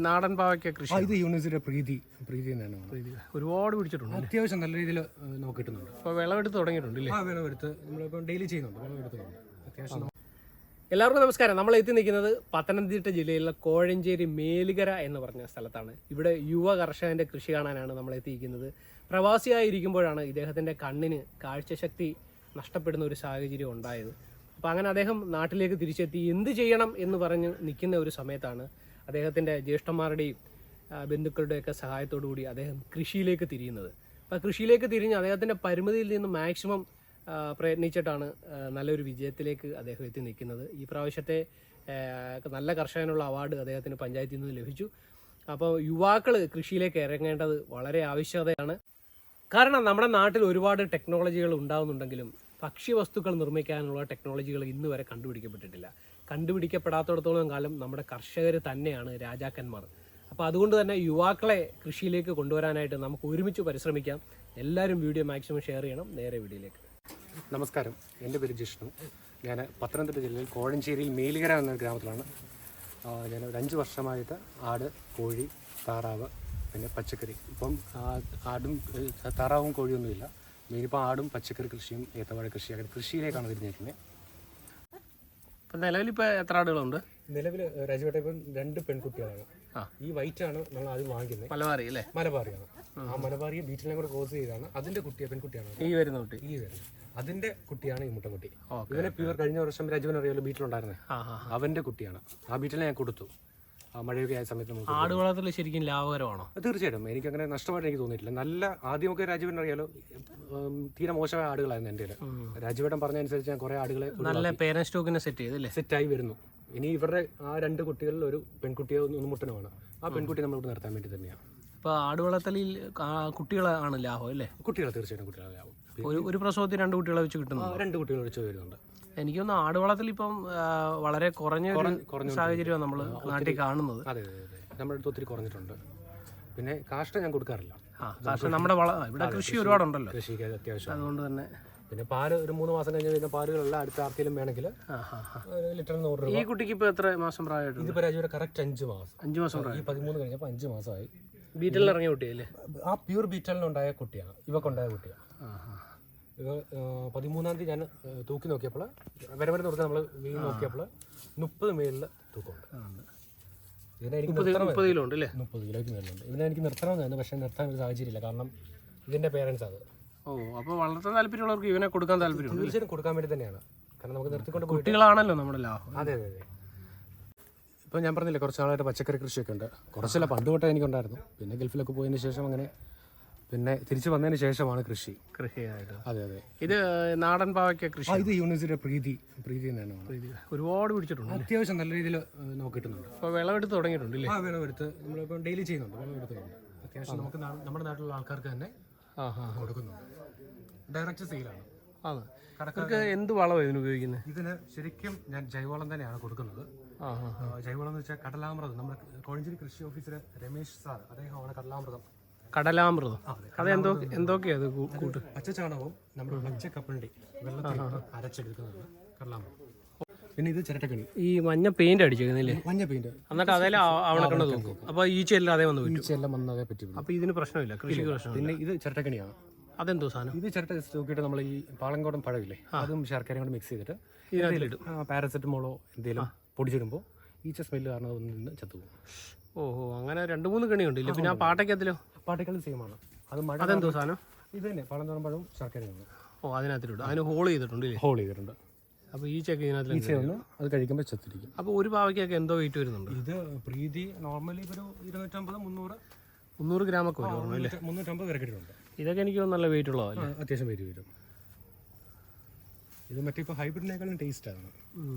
നാടൻ പാവയ്ക്ക കൃഷി. ഇത് യൂണിവേഴ്സിറ്റിയുടെ പ്രീതി തന്നെയാണ്. ഒരുപാട് പിടിച്ചിട്ടുണ്ട്, അത്യാവശ്യം നല്ല രീതിയിൽ നമുക്ക് കിട്ടുന്നുണ്ട്. അപ്പോൾ വിളവെടുത്ത് തുടങ്ങിയിട്ടുണ്ട്. വിളവെടുത്ത് നമ്മളിപ്പോൾ ഡെയിലി ചെയ്യുന്നുണ്ട്, വിളവെടുക്കുന്നുണ്ട് അത്യാവശ്യം. എല്ലാവർക്കും നമസ്കാരം. നമ്മൾ എത്തി നിൽക്കുന്നത് പത്തനംതിട്ട ജില്ലയിലെ കോഴഞ്ചേരി മേലുകര എന്ന് പറഞ്ഞ സ്ഥലത്താണ്. ഇവിടെ യുവ കർഷകൻ്റെ കൃഷി കാണാനാണ് നമ്മൾ എത്തിയിരിക്കുന്നത്. പ്രവാസിയായിരിക്കുമ്പോഴാണ് ഇദ്ദേഹത്തിൻ്റെ കണ്ണിന് കാഴ്ചശക്തി നഷ്ടപ്പെടുന്ന ഒരു സാഹചര്യം ഉണ്ടായത്. അപ്പോൾ അങ്ങനെ അദ്ദേഹം നാട്ടിലേക്ക് തിരിച്ചെത്തി എന്ത് ചെയ്യണം എന്ന് പറഞ്ഞ് നിൽക്കുന്ന ഒരു സമയത്താണ് അദ്ദേഹത്തിൻ്റെ ജ്യേഷ്ഠന്മാരുടെയും ബന്ധുക്കളുടെയൊക്കെ സഹായത്തോടു കൂടി അദ്ദേഹം കൃഷിയിലേക്ക് തിരിയുന്നത്. അപ്പോൾ കൃഷിയിലേക്ക് തിരിഞ്ഞ് അദ്ദേഹത്തിൻ്റെ പരിമിതിയിൽ നിന്ന് മാക്സിമം പ്രയത്നിച്ചിട്ടാണ് നല്ലൊരു വിജയത്തിലേക്ക് അദ്ദേഹം എത്തി നിൽക്കുന്നത്. ഈ പ്രാവശ്യത്തെ നല്ല കർഷകനുള്ള അവാർഡ് അദ്ദേഹത്തിന് പഞ്ചായത്തിൽ നിന്ന് ലഭിച്ചു. അപ്പോൾ യുവാക്കൾ കൃഷിയിലേക്ക് ഇറങ്ങേണ്ടത് വളരെ ആവശ്യകതയാണ്. കാരണം നമ്മുടെ നാട്ടിൽ ഒരുപാട് ടെക്നോളജികൾ ഉണ്ടാകുന്നുണ്ടെങ്കിലും ഭക്ഷ്യവസ്തുക്കൾ നിർമ്മിക്കാനുള്ള ടെക്നോളജികൾ ഇന്ന് വരെ കണ്ടുപിടിക്കപ്പെട്ടിട്ടില്ല. കണ്ടുപിടിക്കപ്പെടാത്തിടത്തോളം കാലം നമ്മുടെ കർഷകർ തന്നെയാണ് രാജാക്കന്മാർ. അപ്പോൾ അതുകൊണ്ട് തന്നെ യുവാക്കളെ കൃഷിയിലേക്ക് കൊണ്ടുവരാനായിട്ട് നമുക്ക് ഒരുമിച്ച് പരിശ്രമിക്കാം. എല്ലാവരും വീഡിയോ മാക്സിമം ഷെയർ ചെയ്യണം. നേരെ വീഡിയോയിലേക്ക്. നമസ്കാരം, എൻ്റെ പേര് ജിഷ്ണു. ഞാൻ പത്തനംതിട്ട ജില്ലയിൽ കോഴഞ്ചേരിയിൽ മേലുകര എന്നൊരു ഗ്രാമത്തിലാണ്. ഞാൻ ഒരു 5 വർഷമായിട്ട് ആട്, കോഴി, താറാവ്, പിന്നെ പച്ചക്കറി. ഇപ്പം ആടും താറാവും കോഴിയൊന്നുമില്ല. മെയിനിപ്പോൾ ആടും പച്ചക്കറി കൃഷിയും ഏത്തവാഴ കൃഷി, അങ്ങനെ കൃഷിയിലേക്കാണ് തിരിഞ്ഞിരിക്കുന്നത്. ഇപ്പം നിലവിലിപ്പോൾ എത്ര ആടുകളുണ്ട്? നിലവിൽ രാജീവേട്ട ഇപ്പം 2 പെൺകുട്ടികളാണ്. ഈ വൈറ്റാണ് നമ്മൾ ആദ്യം വാങ്ങിക്കുന്നത്. മലബാറി അല്ലേ? മലബാറിയാണ്. ആ മലബാറിയെ ബീറ്റിനെ കൂടെ ക്രോസ് ചെയ്താണ്. അതിൻ്റെ പെൺകുട്ടിയാണ് ഈ വരുന്ന കുട്ടി. അതിൻ്റെ കുട്ടിയാണ് ഈ മുട്ടൻകുട്ടി. ഇവനെ പ്യൂർ കഴിഞ്ഞ വർഷം രാജീവൻ അറിയാലോ ബീറ്റിലുണ്ടായിരുന്നേ, അവൻ്റെ കുട്ടിയാണ്. ആ ബീറ്റിനെ ഞാൻ കൊടുത്തു. മഴയൊക്കെ ആയ സമയത്ത് നമുക്ക് ആട് വളർത്തൽ ശരിക്കും ലാഭകരമാണോ? തീർച്ചയായിട്ടും. എനിക്കങ്ങനെ നഷ്ടമായിട്ട് എനിക്ക് തോന്നിയിട്ടില്ല. നല്ല ആദ്യമൊക്കെ രാജീവൻ അറിയാലോ തീരെ മോശമായ ആടുകളായിരുന്നു എൻ്റെ. രാജീവേട്ടൻ പറഞ്ഞതനുസരിച്ച് ഞാൻ കുറേ ആടുകളെ നല്ല പേരന്റ് സ്റ്റോക്കിനെ സെറ്റായി വരുന്നു. ഇനി ഇവരുടെ ആ 2 കുട്ടികളിൽ ഒരു പെൺകുട്ടിയോ 1 മുട്ടനുമാണ്. ആ പെൺകുട്ടി നമ്മളിവിടെ നിർത്താൻ വേണ്ടി തന്നെയാണ്. ഇപ്പോൾ ആട് വളർത്തലിൽ കുട്ടികളാണ് ലാഭം അല്ലേ? കുട്ടികൾ തീർച്ചയായിട്ടും കുട്ടികളെ ലാഭം. ഒരു പ്രസവത്തിൽ 2 കുട്ടികളെ വെച്ച് കിട്ടുന്നു. 2 കുട്ടികൾ വെച്ച് വരുന്നുണ്ട്. എനിക്കൊന്ന് ആട് വളർത്തൽ ഇപ്പം വളരെ കുറഞ്ഞ സാഹചര്യമാണ് നമ്മൾ നാട്ടിൽ കാണുന്നത്. അതെ അതെ അതെ, നമ്മുടെ അടുത്ത് ഒത്തിരി കുറഞ്ഞിട്ടുണ്ട്. പിന്നെ കാഷ്ടം ഞാൻ കൊടുക്കാറില്ല. കാഷ്ടം നമ്മുടെ ഇവിടെ കൃഷി ഒരുപാടുണ്ടല്ലോ, കൃഷിക്ക് അത്യാവശ്യം. അതുകൊണ്ട് തന്നെ പിന്നെ പാല് ഒരു 3 മാസം കഴിഞ്ഞ് വരുന്ന പാലുകളെല്ലാം അടുത്ത ആർക്കെങ്കിലും വേണമെങ്കിൽ ലിറ്ററിന് 100 രൂപ. ഈ കുട്ടിക്ക് ഇപ്പോൾ എത്ര മാസം പ്രായമായിട്ട്? ഇതിപ്പോൾ രാജീവരെ കറക്റ്റ് 5 മാസം. 5 മാസം പ്രായം. ഈ 13 കഴിഞ്ഞപ്പോൾ 5 മാസമായി. ബീറ്റലിൽ ഇറങ്ങിയ കുട്ടിയല്ലേ? ആ പ്യൂർ ബീറ്റലിനുണ്ടായ കുട്ടിയാണ്, ഇവക്കുണ്ടായ കുട്ടിയാണ്. ഇവ 13-ാം തീയതി ഞാൻ തൂക്കി നോക്കിയപ്പോൾ വരെ നോക്കി നമ്മൾ വീട് നോക്കിയപ്പോൾ 30 മേലിൽ തൂക്കമുണ്ട്. ഇതിനെ എനിക്ക് 30 കിലോ ഉണ്ട് അല്ലേ? 30 കിലോയ്ക്ക് മേലുണ്ട്. ഇതിനെ എനിക്ക് നിർത്തണമെന്നായിരുന്നു, പക്ഷേ നിർത്താൻ ഒരു സാഹചര്യമില്ല. കാരണം ഇതിൻ്റെ പേരൻസ് അത്. അപ്പോൾ വളർത്താൻ താല്പര്യമുള്ളവർക്ക് ഇവനെ കൊടുക്കാൻ താല്പര്യം തീർച്ചയായും കൊടുക്കാൻ വേണ്ടി തന്നെയാണ്. കാരണം നമുക്ക് നിർത്തിക്കൊണ്ട് കുട്ടികളാണല്ലോ നമ്മുടെ ലാഭം. അതെ അതെ അതെ. ഇപ്പോൾ ഞാൻ പറഞ്ഞില്ലേ കുറച്ച് നാളായിട്ട് പച്ചക്കറി കൃഷിയൊക്കെ ഉണ്ട്. കുറച്ചല്ല, പണ്ട് തൊട്ടേ എനിക്കുണ്ടായിരുന്നു. പിന്നെ ഗൾഫിലൊക്കെ പോയതിന് ശേഷം അങ്ങനെ പിന്നെ തിരിച്ചു വന്നതിന് ശേഷമാണ് കൃഷിയായിട്ട്. അതെ അതെ. ഇത് നാടൻ പാവയ്ക്ക കൃഷി. ഇത് യൂണിവേഴ്സിറ്റിയുടെ പ്രീതി തന്നെയാണ്. ഒരുപാട് പിടിച്ചിട്ടുണ്ട്, അത്യാവശ്യം നല്ല രീതിയിൽ നമുക്ക് കിട്ടുന്നുണ്ട്. അപ്പോൾ വിളവെടുത്ത് തുടങ്ങിയിട്ടുണ്ട്. വിളവെടുത്ത് നമ്മളിപ്പോൾ ഡെയിലി ചെയ്യുന്നുണ്ട്, വിളവെടുക്കുന്നുണ്ട്. അത്യാവശ്യം നമുക്ക് നമ്മുടെ നാട്ടിലുള്ള ആൾക്കാർക്ക് തന്നെ കൊടുക്കുന്നുണ്ട്. ഡയറക്റ്റ് സെയിലാണ്. കടക്കാർക്ക് എന്ത് വളമാണ് ഇതിന് ഉപയോഗിക്കുന്നത്? ഇതിന് ശരിക്കും ഞാൻ ജൈവവളം തന്നെയാണ് കൊടുക്കുന്നത്. ജൈവവളം എന്ന് വെച്ചാൽ കടലാമൃതം. നമ്മുടെ കോഴഞ്ചേരി കൃഷി ഓഫീസർ രമേശ് സാർ, അദ്ദേഹമാണ് കടലാമൃതം. അത് എന്തൊക്കെയാണ് കൂട്ട്? പച്ചച്ചാണകവും നമ്മുടെ പച്ചക്കപ്പലിൻ്റെ വെള്ളത്തിൽ അരച്ചെടുക്കുന്നത് കടലാമൃതം. പിന്നെ ഇത് ചിരട്ടക്കണി. ഈ മഞ്ഞ പെയിന്റ് അടിച്ചേക്കുന്നില്ലേ? മഞ്ഞ പെയിന്റ്. എന്നിട്ട് അതെല്ലാം അവണക്കണ്ട നോക്കും. അപ്പോൾ ഈച്ചയെല്ലാം അതേ വന്ന് ഈച്ചയെല്ലാം വന്നതേ പറ്റി. അപ്പോൾ ഇതിന് പ്രശ്നമില്ല, കൃഷിക്ക് പ്രശ്നം. പിന്നെ ഇത് ചിരട്ടക്കണിയാണ്. അതെന്തോ സാധനം? ഇത് ചിരട്ട തൂക്കിയിട്ട് നമ്മൾ ഈ പാളങ്കോടൻ പഴമില്ലേ, അതും ശർക്കരയും കൂടെ മിക്സ് ചെയ്തിട്ട് ഇതിനകത്തിലിടും. പാരസെറ്റമോളോ എന്തെങ്കിലും പൊടിച്ചിടുമ്പോൾ ഈച്ച സ്മെല്ല് കാരണം അതൊന്നും നിന്ന് ചത്തുപോകും. ഓഹോ, അങ്ങനെ 2-3 കണിയുണ്ട് ഇല്ലേ? പിന്നെ ആ പാട്ടയ്ക്കത്തിലോ? പാട്ടയ്ക്കൽ സെയിമാണ്. അത് മഴ. അതെന്തോ സാധനം? ഇത് തന്നെ പാളങ്കോടൻ പഴവും ശർക്കരയാണ്. അതിനകത്തിലിടും. അതിന് ഹോൾ ചെയ്തിട്ടുണ്ട്. അപ്പോൾ ഈച്ചയൊക്കെ ഇതിനകത്ത് അത് കഴിക്കുമ്പോൾ ചത്തിരിക്കും. അപ്പോൾ ഒരു പാവയ്ക്കൊക്കെ എന്തോ വെയിറ്റ് വരുന്നുണ്ട്? ഇത് പ്രീതി നോർമലി ഒരു 250-300 ഗ്രാമൊക്കെ വരും അല്ലേ? 350 വരെ കിട്ടുന്നുണ്ട്. ഇതൊക്കെ എനിക്ക് നല്ല വെയിറ്റ് ഉള്ളതല്ലേ? അത്യാവശ്യം വെയിറ്റ് വരും. ഇത് മറ്റേ ഇപ്പോൾ ഹൈബ്രിഡിനേക്കാളും ടേസ്റ്റാണ്,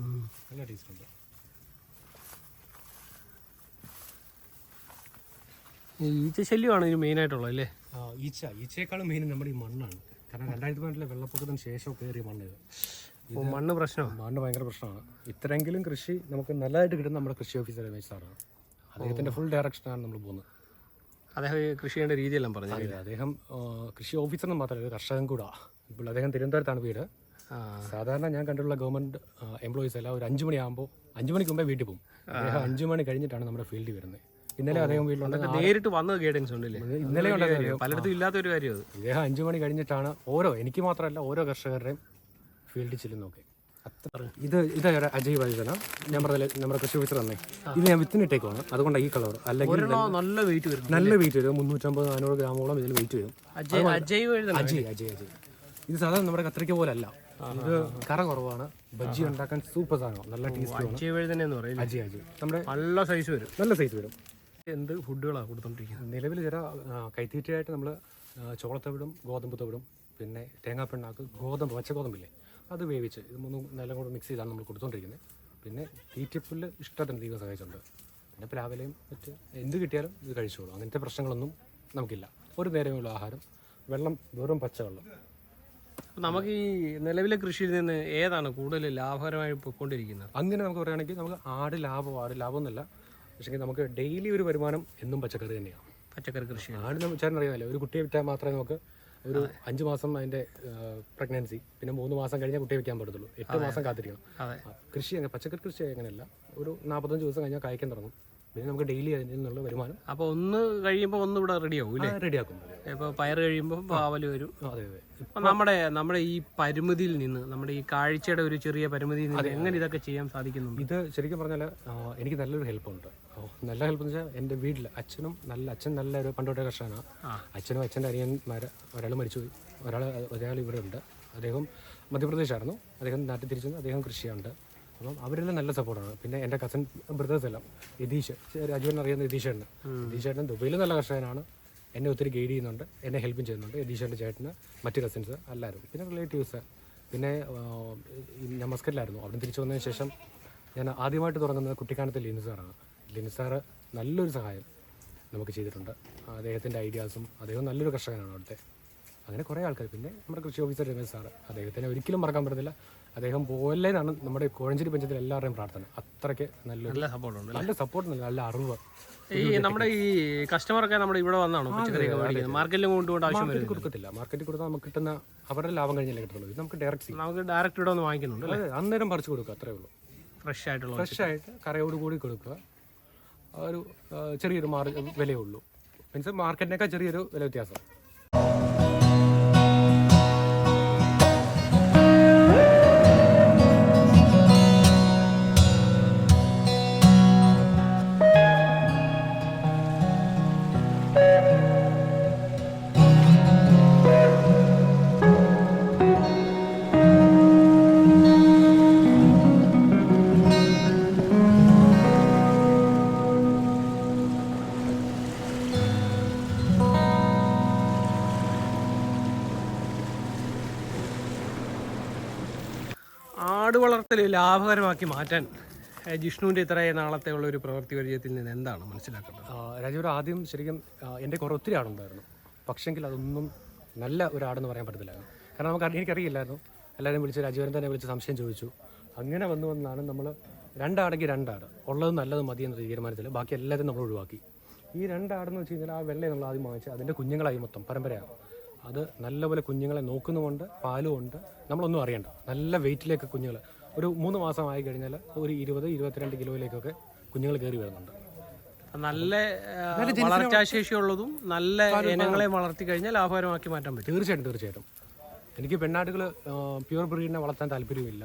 നല്ല ടേസ്റ്റ് ഉണ്ട്. ഈച്ച ശല്യമാണ് ഇതിന് മെയിനായിട്ടുള്ളത് അല്ലേ? ഈച്ചയേക്കാളും മെയിൻ നമ്മുടെ ഈ മണ്ണാണ്. കാരണം 2018 വെള്ളപ്പൊക്കത്തിന് ശേഷം കയറിയ മണ്ണ്. മണ്ണ് പ്രശ്നമാണ്. മണ്ണ് ഭയങ്കര പ്രശ്നമാണ്. ഇത്രയെങ്കിലും കൃഷി നമുക്ക് നല്ലതായിട്ട് കിട്ടുന്ന നമ്മുടെ കൃഷി ഓഫീസർ രമേശ് സാറാണ്. അദ്ദേഹത്തിൻ്റെ ഫുൾ ഡയറക്ഷനാണ് നമ്മൾ പോകുന്നത്. അദ്ദേഹം കൃഷി ചെയ്യേണ്ട രീതിയെല്ലാം പറഞ്ഞു. അദ്ദേഹം കൃഷി ഓഫീസറിന് മാത്രമല്ല, കർഷകൻ കൂടാ. ഇപ്പോൾ അദ്ദേഹം തിരുവനന്തപുരത്താണ് വീട്. സാധാരണ ഞാൻ കണ്ടിട്ടുള്ള ഗവൺമെൻറ് എംപ്ലോയീസ് എല്ലാം ഒരു 5 മണിയാകുമ്പോൾ 5 മണിക്ക് മുമ്പേ വീട്ടിൽ പോകും. അദ്ദേഹം 5 മണി കഴിഞ്ഞിട്ടാണ് നമ്മുടെ ഫീൽഡിൽ വരുന്നത്. ഇന്നലെ അദ്ദേഹം വീട്ടിലുണ്ട്. നേരിട്ട് വന്ന ഗൈഡൻസ് ഉണ്ടല്ലേ? ഇന്നലെ പലയിടത്തും ഇല്ലാത്തൊരു കാര്യം അത്. ഇദ്ദേഹം 5 മണി കഴിഞ്ഞിട്ടാണ് എനിക്ക് മാത്രമല്ല ഓരോ കർഷകരുടെയും ഫീൽഡിൽ ചെല്ലുന്നൊക്കെ. ഇത് അജയ് വൈദ്യനാണ്. ഞാൻ പറഞ്ഞ നമ്മുടെ കൃഷി ഓഫീസർ തന്നെ. ഇത് ഞാൻ വിത്തിനിട്ടേക്കാണ്, അതുകൊണ്ടാണ് ഈ കളർ. അല്ലെങ്കിൽ നല്ല വെയിറ്റ് വരും, 350-400 ഗ്രാമോളം ഇതിൽ വെയിറ്റ് വരും. അജയ് ഇത് സാധാരണ നമ്മുടെ കത്രിക്ക പോലെ അല്ല, ഇത് കറ കുറവാണ്. ബജ്ജി ഉണ്ടാക്കാൻ സൂപ്പർ സാധനം, നല്ല ടേസ്റ്റ്. അജയ് നമ്മുടെ നല്ല സൈസ് വരും. എന്ത് ഫുഡുകളാണ് കൊടുത്തോണ്ടിരിക്കുന്നത്? നിലവിൽ ചില കൈത്തീറ്റയായിട്ട് നമ്മൾ ചോളത്തവിടും ഗോതമ്പ് തവിടും പിന്നെ തേങ്ങാപ്പിണ്ണാക്ക് പച്ചഗോതമ്പില്ലേ അത് വേവിച്ച് ഇത് 3 നല്ല കൂടെ മിക്സ് ചെയ്താണ് നമ്മൾ കൊടുത്തുകൊണ്ടിരിക്കുന്നത്. പിന്നെ തീറ്റപ്പുല്ല് ഇഷ്ടത്തിന് ദൈവം സഹായിച്ചിട്ടുണ്ട്. പിന്നെ രാവിലെയും മറ്റ് എന്ത് കിട്ടിയാലും ഇത് കഴിച്ചോളൂ, അങ്ങനത്തെ പ്രശ്നങ്ങളൊന്നും നമുക്കില്ല. ഒരു നേരമുള്ള ആഹാരം, വെള്ളം വെറും പച്ചവെള്ളം. നമുക്ക് ഈ നിലവിലെ കൃഷിയിൽ നിന്ന് ഏതാണ് കൂടുതൽ ലാഭകരമായി പോയിക്കൊണ്ടിരിക്കുന്നത്? അങ്ങനെ നമുക്ക് പറയുകയാണെങ്കിൽ നമുക്ക് ആട് ലാഭം എന്നല്ല, പക്ഷേ നമുക്ക് ഡെയിലി ഒരു വരുമാനം എന്നും പച്ചക്കറി തന്നെയാണ്. പച്ചക്കറി കൃഷി ആട് ചേട്ടൻ അറിയാമല്ലോ, ഒരു കുട്ടിയെ വിറ്റാൽ മാത്രമേ നമുക്ക് ഒരു 5 മാസം അതിൻ്റെ പ്രഗ്നൻസി, പിന്നെ 3 മാസം കഴിഞ്ഞാൽ കുട്ടിയെ വെക്കാൻ പറ്റത്തുള്ളൂ. 8 മാസം കാത്തിരിക്കണം. കൃഷി പച്ചക്കറി കൃഷി അങ്ങനെയല്ല, ഒരു 45 ദിവസം കഴിഞ്ഞാൽ കായ്ക്കാൻ തുടങ്ങും. പിന്നെ നമുക്ക് ഡെയിലി അതിൽ നിന്നുള്ള വരുമാനം. അപ്പോൾ ഒന്ന് കഴിയുമ്പോൾ ഒന്ന് ഇവിടെ റെഡിയാവും. റെഡിയാക്കും. ഇപ്പോൾ പയർ കഴിയുമ്പോൾ പാവൽ വരും. അതെ. അപ്പം നമ്മുടെ ഈ പരിമിതിയിൽ നിന്ന്, നമ്മുടെ ഈ കാഴ്ചയുടെ ഒരു ചെറിയ പരിമിതിയിൽ നിന്ന് എങ്ങനെ ഇതൊക്കെ ചെയ്യാൻ സാധിക്കുന്നു? ഇത് ശരിക്കും പറഞ്ഞാൽ എനിക്ക് നല്ലൊരു ഹെൽപ്പുണ്ട്. നല്ല ഹെൽപ്പ് എന്ന് വെച്ചാൽ എൻ്റെ വീട്ടിൽ അച്ഛൻ നല്ലൊരു പണ്ടോട്ടെ കർഷകനാണ്. അച്ഛനും അച്ഛൻ്റെ അനിയന്മാർ ഒരാൾ മരിച്ചുപോയി, ഒരാൾ ഇവിടെ ഉണ്ട്. അദ്ദേഹം മധ്യപ്രദേശായിരുന്നു. അദ്ദേഹം നാട്ടിൽ തിരിച്ചു വന്നു. അദ്ദേഹം കൃഷിയുണ്ട്. അപ്പം അവരെല്ലാം നല്ല സപ്പോർട്ടാണ്. പിന്നെ എൻ്റെ കസിൻ ബ്രദേഴ്സ് എല്ലാം, രാജീവൻ അറിയുന്ന യതീഷേട്ടൻ ദുബൈയിൽ നല്ല കർഷകനാണ്. എന്നെ ഒത്തിരി ഗൈഡ് ചെയ്യുന്നുണ്ട്, എന്നെ ഹെൽപ്പും ചെയ്യുന്നുണ്ട്. യതീഷേട്ടൻ്റെ ചേട്ടന്, മറ്റ് കസിൻസ് എല്ലാവരും, പിന്നെ റിലേറ്റീവ്സ്. പിന്നെ ഞാൻ മസ്കറ്റിലായിരുന്നു. അവിടെ തിരിച്ചു വന്നതിന് ശേഷം ഞാൻ ആദ്യമായിട്ട് തുടങ്ങുന്നത് കുട്ടിക്കാനത്തെ ലിൻസാറാണ്. ലിൻസാറ് നല്ലൊരു സഹായം നമുക്ക് ചെയ്തിട്ടുണ്ട്. അദ്ദേഹത്തിൻ്റെ ഐഡിയാസും, അദ്ദേഹം നല്ലൊരു കർഷകനാണ് അവിടുത്തെ. അങ്ങനെ കുറേ ആൾക്കാർ. പിന്നെ നമ്മുടെ കൃഷി ഓഫീസർ രമേശ് സാറ്, അദ്ദേഹത്തിനെ ഒരിക്കലും മറക്കാൻ പറ്റത്തില്ല. അദ്ദേഹം പോലെന്നാണ് നമ്മുടെ കോഴഞ്ചേരി പഞ്ചായത്തിൽ എല്ലാവരുടെയും പ്രാർത്ഥന. അത്രയ്ക്ക് നല്ല സപ്പോർട്ട്, നല്ല അറിവ്. ഈ നമ്മുടെ ഈ കസ്റ്റമറൊക്കെ നമ്മുടെ ഇവിടെ വന്നാണോ മാർക്കറ്റിൽ കൊണ്ടുപോകേണ്ട ആവശ്യം കൊടുക്കത്തില്ല? മാർക്കറ്റിൽ കൊടുത്താൽ നമുക്ക് കിട്ടുന്ന അവരുടെ ലാഭം കഴിഞ്ഞല്ലേ കിട്ടുള്ളൂ. ഇത് നമുക്ക് ഡയറക്റ്റ് ഇവിടെ ഒന്ന് വാങ്ങിക്കുന്നുണ്ട്. അന്നേരം പറിച്ചു കൊടുക്കുക, അത്രേ ഉള്ളൂ. ഫ്രഷ് ആയിട്ട് കറയോട് കൂടി കൊടുക്കുക. ഒരു ചെറിയൊരു വിലയേ ഉള്ളൂ. മീൻസ് മാർക്കറ്റിനേക്കാൾ ചെറിയൊരു വില വ്യത്യാസം. ആട് വളർത്തൽ ലാഭകരമാക്കി മാറ്റാൻ ജിഷ്ണുവിൻ്റെ ഇത്രയും നാളത്തെ ഉള്ള ഒരു പ്രവൃത്തി പരിചയത്തിൽ നിന്ന് എന്താണ് മനസ്സിലാക്കേണ്ടത്? രാജീവ്, ആദ്യം ശരിക്കും എൻ്റെ കുറേ ഒത്തിരി ആടുണ്ടായിരുന്നു. പക്ഷെങ്കിൽ അതൊന്നും നല്ല ഒരു ആടെന്ന് പറയാൻ പറ്റത്തില്ലായിരുന്നു. കാരണം എനിക്കറിയില്ലായിരുന്നു. എല്ലാവരും രാജീവൻ തന്നെ വിളിച്ച് സംശയം ചോദിച്ചു. അങ്ങനെ വന്നാണ് നമ്മൾ 2 ആടെങ്കിൽ 2 ആട് ഉള്ളത് നല്ലത് മതി എന്ന തീരുമാനത്തിൽ ബാക്കി എല്ലാവരും നമ്മൾ ഒഴിവാക്കി. ഈ 2 ആടെന്ന് വെച്ച് കഴിഞ്ഞാൽ ആ വെള്ളയെ നമ്മൾ ആദ്യം വാങ്ങിച്ച് അതിൻ്റെ കുഞ്ഞുങ്ങളായി മൊത്തം പരമ്പരയാണ്. അത് നല്ലപോലെ കുഞ്ഞുങ്ങളെ നോക്കുന്നുമുണ്ട്, പാലും ഉണ്ട്. നമ്മളൊന്നും അറിയണ്ട. നല്ല വെയിറ്റിലേക്ക് കുഞ്ഞുങ്ങൾ ഒരു 3 മാസം ആയി കഴിഞ്ഞാൽ ഒരു 20-22 കിലോയിലേക്കൊക്കെ കുഞ്ഞുങ്ങൾ കയറി വരുന്നുണ്ട്. നല്ല വളർച്ചാശേഷിയുള്ളതും നല്ല ഇനങ്ങളെ വളർത്തി കഴിഞ്ഞാൽ ലാഭകരമാക്കി മാറ്റാൻ പറ്റും. തീർച്ചയായിട്ടും. എനിക്ക് പെണ്ണാടുകൾ പ്യൂർ ബ്രീഡിനെ വളർത്താൻ താല്പര്യമില്ല.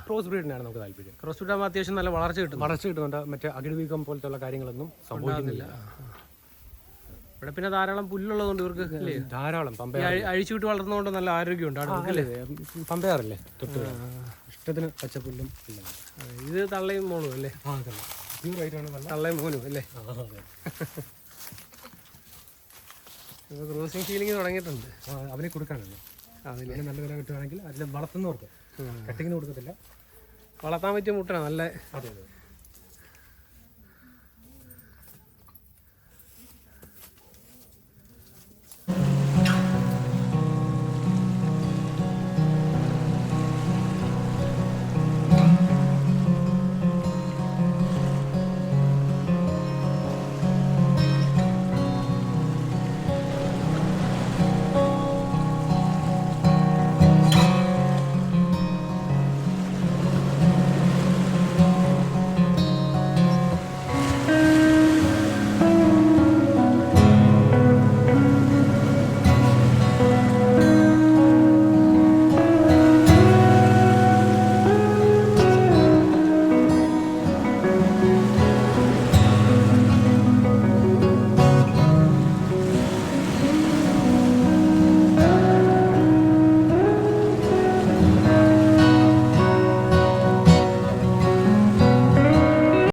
ക്രോസ് ബ്രീഡിനാണ് നമുക്ക് താല്പര്യം. ക്രോസ് ബ്രീഡ് ആകുമ്പോൾ അത്യാവശ്യം നല്ല വളർച്ച കിട്ടുന്നുണ്ട്. മറ്റേ അകിടുവീക്കം പോലത്തെ ഉള്ള കാര്യങ്ങളൊന്നും സംഭവിക്കുന്നില്ല. ഇവിടെ പിന്നെ ധാരാളം പുല്ലുള്ളതുകൊണ്ട് ഇവർക്ക് ധാരാളം അഴിച്ചുവിട്ട് വളർന്നുകൊണ്ട് നല്ല ആരോഗ്യമുണ്ട്. പമ്പയാറല്ലേ തൊട്ട് ഇഷ്ടത്തിന് പച്ചപ്പുല്ലും. ഇത് തള്ളയും മോളും അല്ലേ? തള്ളയും മോനും അല്ലേ? ക്രോസിംഗ് ഫീലിംഗ് തുടങ്ങിയിട്ടുണ്ട്. അവനെ കൊടുക്കാനല്ലേ, അതിന് നല്ല വില കിട്ടുകയാണെങ്കിൽ അതിൽ വളർത്തുന്നവർക്ക് കട്ടിങ്ങിന് കൊടുക്കത്തില്ല. വളർത്താൻ പറ്റിയ മുട്ട നല്ല. അതെ.